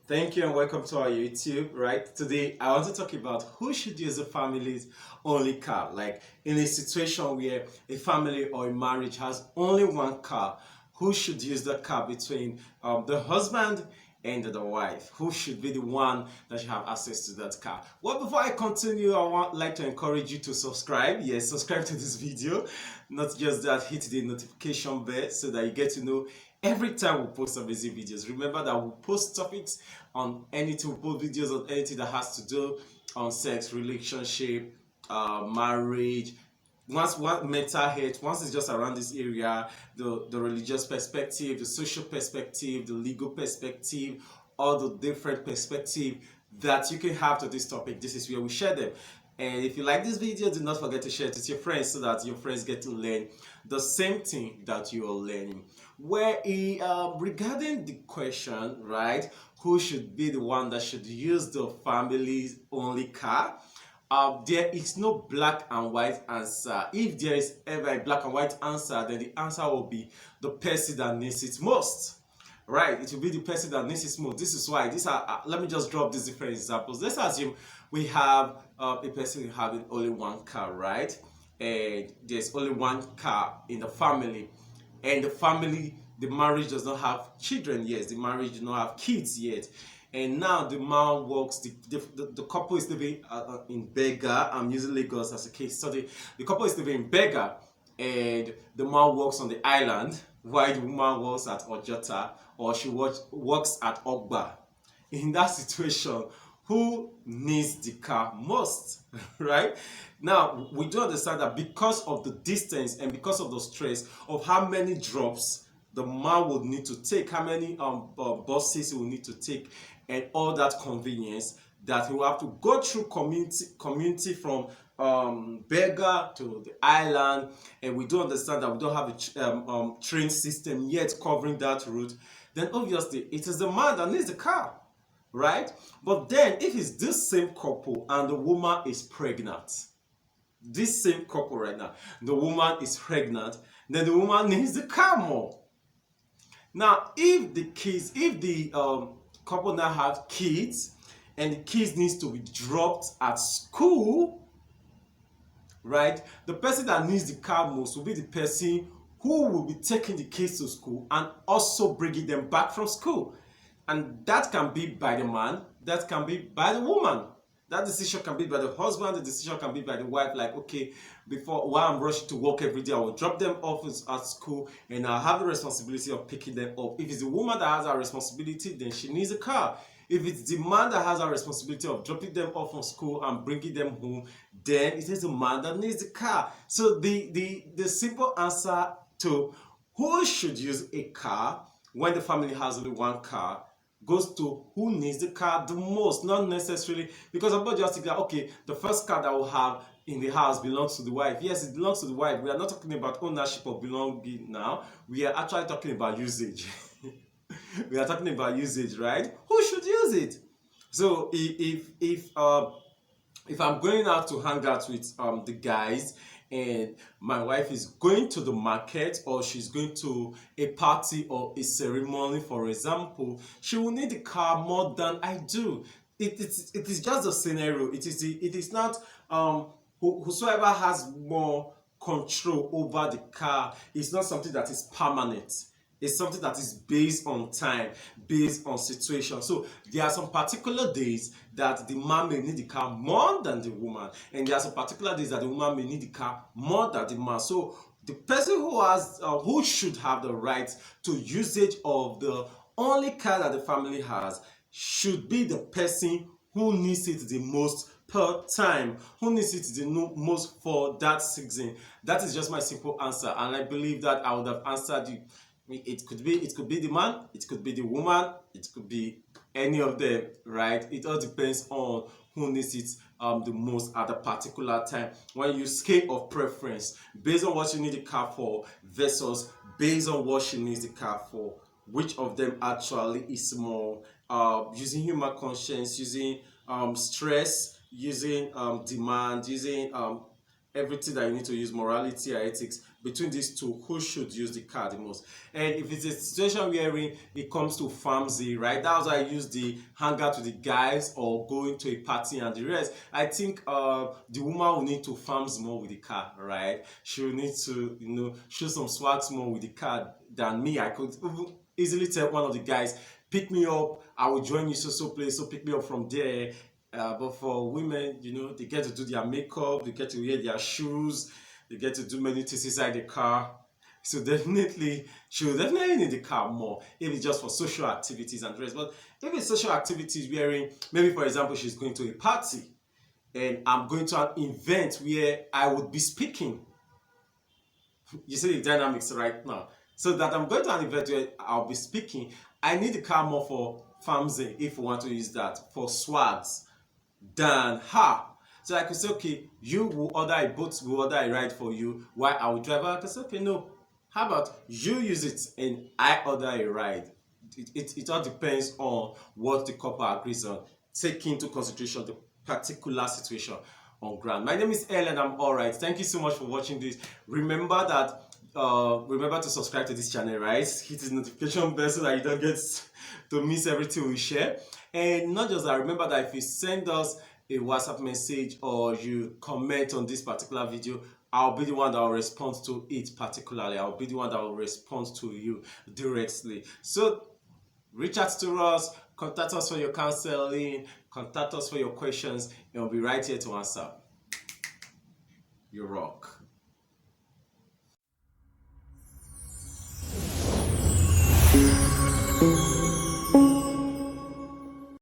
Thank you and welcome to our YouTube. Right, today I want to talk about who should use a family's only car. Like in a situation where a family or a marriage has only one car, who should use the car between the husband and the wife? Who should be the one that should have access to that car? Well, before I continue, I want like to encourage you to subscribe. Yes, subscribe to this video. Not just that, hit the notification bell so that you get to know every time we post amazing videos. Remember that we post topics on anything, we post videos on anything that has to do on sex, relationship, marriage, one mental health. Once it's just around this area, the religious perspective, the social perspective, the legal perspective, all the different perspective that you can have to this topic, this is where we share them. And if you like this video, do not forget to share it with your friends so that your friends get to learn the same thing that you are learning. Regarding the question, right, who should be the one that should use the family's only car? There is no black and white answer. If there is ever a black and white answer, then the answer will be the person that needs it most. Right, it will be the person that needs it most. This is why let me just drop these different examples. Let's assume we have a person having only one car, right? And there's only one car in the family, and the marriage does not have children yet. The marriage does not have kids yet. And now the man works, the couple is living in Bega. I'm using Lagos as a case study. The couple is living in Bega, and the man works on the island while the woman works at Ojota, or she works at Ogba. In that situation, who needs the car most? Right? Now, we do understand that because of the distance and because of the stress of how many drops the man would need to take, how many buses he will need to take, and all that convenience, that he will have to go through community from Bega to the island. And we do understand that we don't have a train system yet covering that route. Then obviously it is the man that needs the car, right? But then if it's this same couple and the woman is pregnant, this same couple right now, the woman is pregnant, then the woman needs the car more. Now, if the couple now have kids, and the kids needs to be dropped at school, right? The person that needs the car most will be the person who will be taking the kids to school and also bringing them back from school. And that can be by the man, that can be by the woman. That decision can be by the husband, the decision can be by the wife. Like, okay, while I'm rushing to work every day, I will drop them off at school and I'll have the responsibility of picking them up. If it's the woman that has that responsibility, then she needs a car. If it's the man that has that responsibility of dropping them off from school and bringing them home, then it is the man that needs the car. So the simple answer to who should use a car when the family has only one car goes to who needs the car the most, not necessarily because I'm not just thinking, okay, the first car that we'll have in the house belongs to the wife. Yes, it belongs to the wife. We are not talking about ownership or belonging now. We are actually talking about usage. We are talking about usage, right? Who should use it? So if I'm going out to hang out with the guys, and my wife is going to the market or she's going to a party or a ceremony, for example, she will need the car more than I do. It is just a scenario. It is not whosoever has more control over the car. It's not something that is permanent. It's something that is based on time, based on situation. So there are some particular days that the man may need the car more than the woman, and there are some particular days that the woman may need the car more than the man. So the person who should have the right to usage of the only car that the family has should be the person who needs it the most per time, who needs it the most for that season. That is just my simple answer, and I believe that I would have answered you. It could be the man, it could be the woman, it could be any of them, right? It all depends on who needs it the most at a particular time. When you scale of preference based on what you need the car for versus based on what she needs the car for, which of them actually is more using human conscience, using stress, using demand, using everything that you need to use, morality or ethics, between these two, who should use the car the most? And if it's a situation wherein it comes to family, right, that's why I use the hang out with the guys or going to a party and the rest. I think the woman will need to farms more with the car, right? She will need to, show some swags more with the car than me. I could easily tell one of the guys, pick me up, I will join you so place, so pick me up from there. But for women, they get to do their makeup, they get to wear their shoes, they get to do many things inside the car. So definitely, she will definitely need the car more if it's just for social activities and the rest. But if it's social activities wherein, maybe for example, she's going to a party and I'm going to an event where I would be speaking. You see the dynamics right now. So that I'm going to an event where I'll be speaking, I need the car more for family if we want to use that, for swags than her. So I could say, okay, you will order a boat, will order a ride for you, while I will drive. I could say, okay, no, how about you use it and I order a ride? It all depends on what the couple agrees on. Take into consideration the particular situation on ground. My name is Ellen. I'm alright. Thank you so much for watching this. Remember that remember to subscribe to this channel, right? Hit the notification bell so that you don't get to miss everything we share. And not just that, remember that if you send us a WhatsApp message or you comment on this particular video, I'll be the one that will respond to it particularly. I'll be the one that will respond to you directly. So reach out to us, contact us for your counseling, contact us for your questions, and we'll be right here to answer. You rock. Thank you.